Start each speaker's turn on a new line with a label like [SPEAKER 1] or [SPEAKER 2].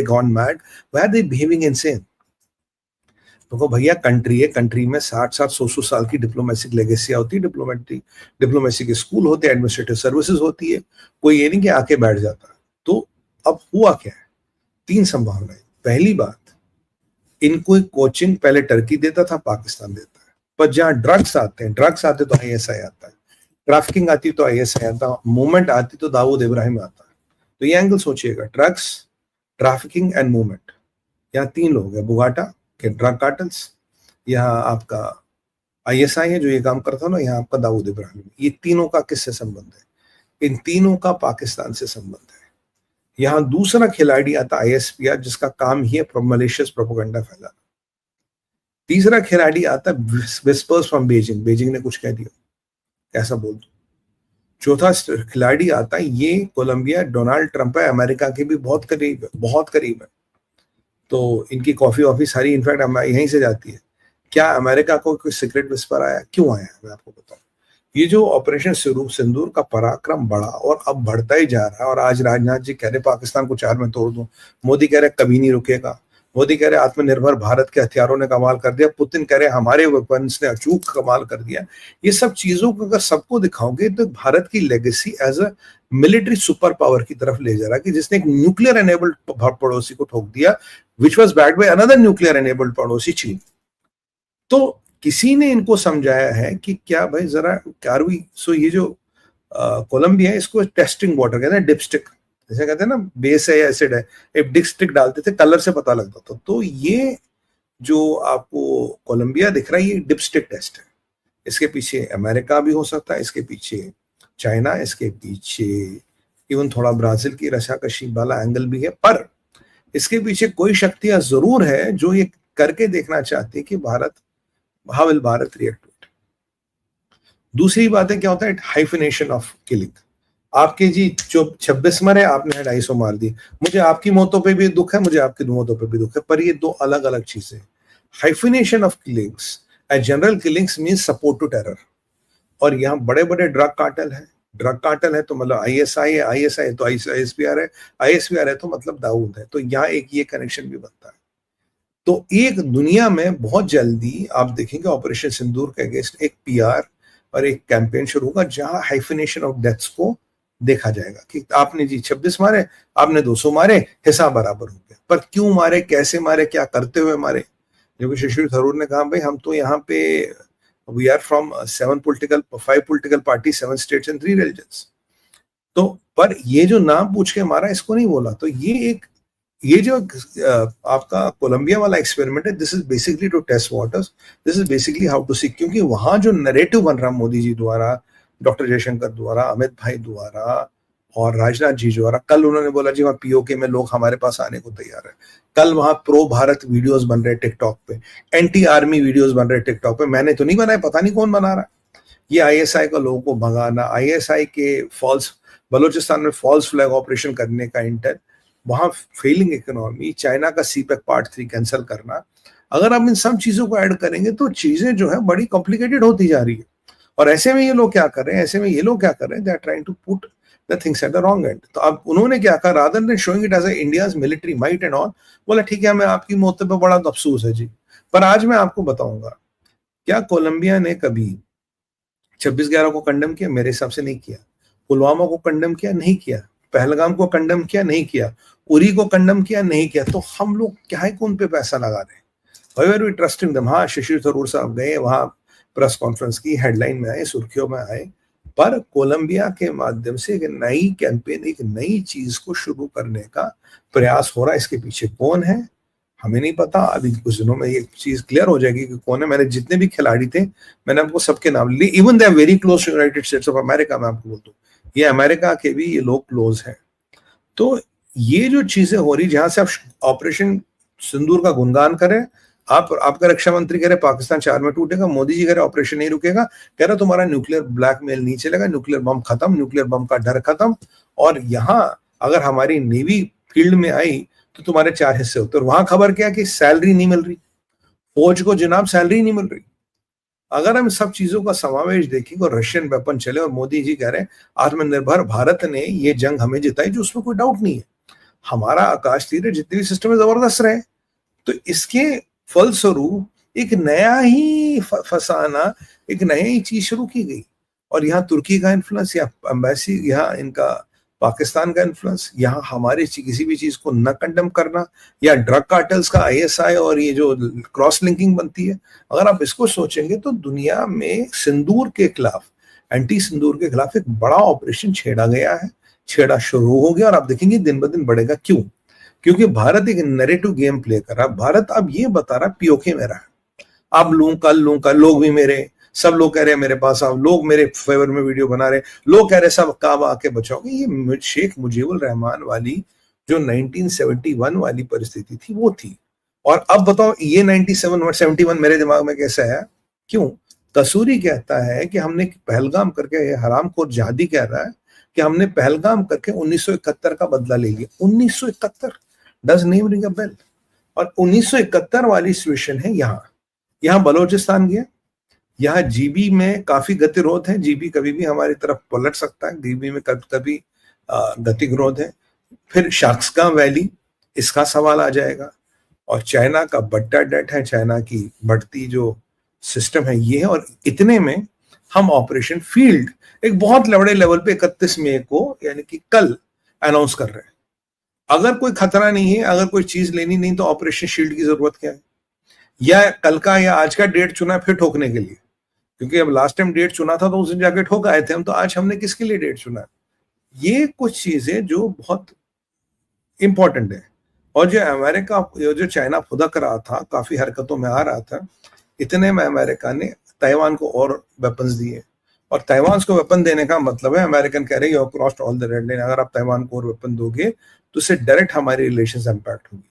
[SPEAKER 1] gone mad? Why are they behaving insane? तो भैया country है, कंट्री में 60-100 साल की डिप्लोमेटिक लेगेसियां होती है, डिप्लोमेसी के स्कूल होते हैं, एडमिनिस्ट्रेटिव सर्विसेज होती है, कोई ये नहीं कि आके बैठ जाता। तो अब हुआ क्या है, 3 संभावनाएं। पहली बात, इनको कोचिंग पहले टर्की देता था, पाकिस्तान देता है, पर जहां ड्रग्स आते तो ISI आता है, ट्रैफिकिंग आती तो ISI आता, मूवमेंट आती तो दाऊद इब्राहिम आता है। तो ये एंगल सोचिएगा, ड्रग्स, ट्रैफिकिंग एंड मूवमेंट, यहाँ 3 लोग हैं, बुगाटा के ड्रग कार्टल्स, यहाँ आपका ISI है जो ये काम करता है ना, यहाँ आपका दाऊद इब्राहिम। ये तीनों का किससे संबंध है? इन तीनों का पाकिस्तान से संबंध है। यहाँ दूसरा खिलाड़ी आता ISPR, जिसका काम ही है मलेशियस प्रोपेगेंडा फैलाना। तीसरा खिलाड़ी आता विस्पर्स फ्रॉम बेजिंग, बेजिंग ने कुछ कह दिया, कैसा बोल दो। चौथा खिलाड़ी आता है ये कोलंबिया, डोनाल्ड ट्रंप है, अमेरिका के भी बहुत करीब है, बहुत करीब है, तो इनकी कॉफी वॉफी सारी इनफैक्ट यहीं से जाती है। क्या अमेरिका को कोई सीक्रेट विस्पर आया? क्यों आया? मैं आपको बताऊं, ये जो ऑपरेशन सिंदूर का पराक्रम बढ़ा और अब बढ़ता ही जा रहा है। और आज राजनाथ जी कह रहे पाकिस्तान को 4 में तोड़ दूं, मोदी कह रहे कभी नहीं रुकेगा, मोदी कह रहे आत्मनिर्भर भारत के हथियारों ने कमाल कर दिया, पुतिन कह रहे हमारे वेपन्स ने अचूक कमाल कर दिया। ये सब चीजों को अगर सबको दिखाओगे तो भारत की legacy as a military superpower की तरफ ले जा रहा है, कि जिसने एक न्यूक्लियर एनेबल्ड पड़ोसी को ठोक दिया, which was backed by another nuclear enabled पड़ोसी चीन। तो किसी ने इनको समझाया है कि क्या भाई जरा कार्रवाई। सो ये जो कोलंबिया है, इसको टेस्टिंग वाटर कहते हैं, डिपस्टिक जैसे कहते हैं ना, बेस है या एसिड है, एक डिपस्टिक डालते थे, कलर से पता लगता था। तो ये जो आपको कोलंबिया दिख रहा है, ये डिपस्टिक टेस्ट है। इसके पीछे अमेरिका भी हो सकता है, इसके पीछे चाइना, इसके पीछे इवन थोड़ा ब्राजील की रशाकशी वाला एंगल भी है, पर इसके पीछे कोई शक्तियां जरूर है जो ये करके देखना चाहती है कि how will Bharat react to it. दूसरी बात है क्या होता है, हाइफिनेशन ऑफ किलिंग। आपके जी जो 26 मरे, आपने 250 मार दी, मुझे आपकी मौतों पे भी दुख है, मुझे आपकी मौतों पे भी दुख है, पर ये 2 अलग अलग चीजें। Hyphenation of killings and general killings means support to terror. और यहाँ बड़े बड़े ड्रग कार्टेल है तो मतलब ISI है, ISI तो ISPR है, ISPR है तो मतलब दाऊद है। तो यहाँ एक ये कनेक्शन भी बनता है। तो एक दुनिया में बहुत जल्दी आप देखेंगे ऑपरेशन सिंदूर के अगेंस्ट एक PR और एक कैंपेन शुरू होगा, जहां हाइफिनेशन ऑफ डेथ्स को देखा जाएगा कि आपने जी 26 मारे, आपने 200 मारे, हिसाब बराबर हो गया। पर क्यों मारे, कैसे मारे, क्या करते हुए मारे? जो कि शशि थरूर ने कहा, भाई हम तो यहाँ पे we are from 5 political parties, 7 states and 3 religions। तो पर ये जो नाम पूछ के मारा, इसको नहीं बोला। तो ये जो आपका कोलंबिया वाला एक्सपेरिमेंट है, this is basically to test waters, this is basically how to see. क्योंकि वहां जो नैरेटिव बन रहा मोदी जी द्वारा, डॉक्टर जयशंकर द्वारा, अमित भाई द्वारा और राजनाथ जी द्वारा, कल उन्होंने बोला जी वहां POK में लोग हमारे पास आने को तैयार है, कल वहां प्रो भारत वीडियोस बन रहे टिकटॉक पे, एंटी आर्मी वीडियोस बन रहे टिकटॉक पे। मैंने तो नहीं बनाया, पता नहीं कौन बना रहा है। ये ISI का लोगों को भगाना, ISI के बलोचिस्तान में फॉल्स फ्लैग ऑपरेशन करने का इंटेंट, वहां फेलिंग इकोनॉमी, चाइना का CPEC Part 3 कैंसिल करना, अगर आप इन सब चीजों को ऐड करेंगे तो चीजें जो है बड़ी कॉम्प्लिकेटेड होती जा रही है। और ऐसे में ये लोग क्या कर रहे हैं, they are trying to put the things at the wrong end. तो अब उन्होंने क्या कहा, rather than showing it as India's military might and all, बोला ठीक है हमें आपकी मौत पे बड़ा अफसोस है जी। पर आज मैं आपको बताऊंगा, क्या कोलंबिया ने कभी 26/11 को कंडेम किया? मेरे हिसाब से नहीं किया। पुलवामा को कंडेम किया? नहीं किया। पहलगाम को कंडेम किया? नहीं किया। उरी को कंडेम किया? नहीं किया। तो हम लोग क्या है उन पे पैसा लगा रहे हैं? Why are we trusting them? हाँ, शशि थरूर साहब गए वहां, प्रेस कॉन्फ्रेंस की, हेडलाइन में आए, सुर्खियों में आए, पर कोलंबिया के माध्यम से एक नई कैंपेन, एक नई चीज को शुरू करने का प्रयास हो रहा है। इसके पीछे कौन है हमें नहीं पता। अभी कुछ दिनों में ये चीज क्लियर हो जाएगी कि कौन है। मैंने जितने भी खिलाड़ी थे, मैंने आपको सबके नाम लिए, even they are very close to United States of America. मैं आपको बोल दूं, ये अमेरिका के भी ये लोग क्लोज हैं। तो ये जो चीजें हो रही, जहां से आप ऑपरेशन सिंदूर का गुणगान करें, आपका रक्षा मंत्री कह रहे पाकिस्तान 4 में टूटेगा, मोदी जी कह रहे ऑपरेशन नहीं रुकेगा, कह रहे तुम्हारा न्यूक्लियर ब्लैकमेल नहीं चलेगा, न्यूक्लियर बम खत्म, न्यूक्लियर बम का डर खत्म, और यहां अगर हमारी नेवी फील्ड में आई तो तुम्हारे 4 हिस्से होते। और वहां खबर क्या कि सैलरी नहीं मिल रही, फौज को जनाब सैलरी नहीं मिल रही। अगर हम सब चीजों का समावेश देखेंगे और रशियन वेपन चले, और मोदी जी कह रहे हैं आत्मनिर्भर भारत ने ये जंग हमें जिताई, जो उसमें कोई डाउट नहीं है। हमारा आकाश तीर जितने भी सिस्टम है जबरदस्त रहे। तो इसके फलस्वरूप एक नया ही फसाना, एक नई ही चीज शुरू की गई। और यहाँ तुर्की का इन्फ्लुएंस, या एम्बेसी, यहाँ इनका पाकिस्तान का इन्फ्लुएंस, यहाँ हमारे किसी भी चीज को न कंडेम करना, या ड्रग कार्टेल्स का आईएसआई और ये जो क्रॉस लिंकिंग बनती है, अगर आप इसको सोचेंगे तो दुनिया में सिंदूर के खिलाफ, एंटी सिंदूर के खिलाफ एक बड़ा ऑपरेशन छेड़ा गया है, छेड़ा शुरू हो गया, और आप देखेंगे दिन ब दिन बढ़ेगा। क्यों? क्योंकि भारत एक नैरेटिव गेम प्ले कर रहा है। भारत अब ये बता रहा पीओके मेरा है, अब लूं कल लोग भी मेरे, सब लोग कह रहे हैं मेरे पास आओ, लोग मेरे फेवर में वीडियो बना रहे, लोग कह रहे सब काम आके बचाओगे। ये शेख मुजीबुर रहमान वाली जो 1971 वाली परिस्थिति थी वो थी। और अब बताओ ये 97 और 71 मेरे दिमाग में कैसे है? क्यों? कसूरी कहता है कि हमने पहलगाम करके, हरामखोर जहादी कह रहा है कि हमने पहलगाम करके 1971 का बदला ले लिया। 1971 does name ring a bell. और 1971 वाली सिचुएशन है यहाँ बलोचिस्तान गया, यहाँ जीबी में काफी गतिरोध है, जीबी कभी भी हमारी तरफ पलट सकता है, जीबी में कभी गतिरोध है। फिर शाक्सगा वैली, इसका सवाल आ जाएगा। और चाइना का बट्टा डेट है, चाइना की बढ़ती जो सिस्टम है ये है। और इतने में हम ऑपरेशन फील्ड एक बहुत बड़े लेवल पे 31 मई को, यानी कि कल, अनाउंस कर रहे हैं। अगर कोई खतरा नहीं है, अगर कोई चीज लेनी नहीं, तो ऑपरेशन शील्ड की जरूरत क्या है? या कल का या आज का डेट चुना फिर ठोकने के लिए? क्योंकि अब लास्ट टाइम डेट चुना था तो उस दिन जाके ठोक आए थे हम, तो आज हमने किसके लिए डेट चुना? ये कुछ चीजें जो बहुत इंपॉर्टेंट है। और जो अमेरिका, जो चाइना फुदक रहा था, काफी हरकतों में आ रहा था, इतने में अमेरिका ने ताइवान को और वेपन्स दिए। और ताइवान को वेपन देने का मतलब है, अमेरिकन कह रहे हैं you have crossed all the red line, अगर आप ताइवान को और वेपन दोगे तो उससे डायरेक्ट हमारी रिलेशंस इंपैक्ट होगी।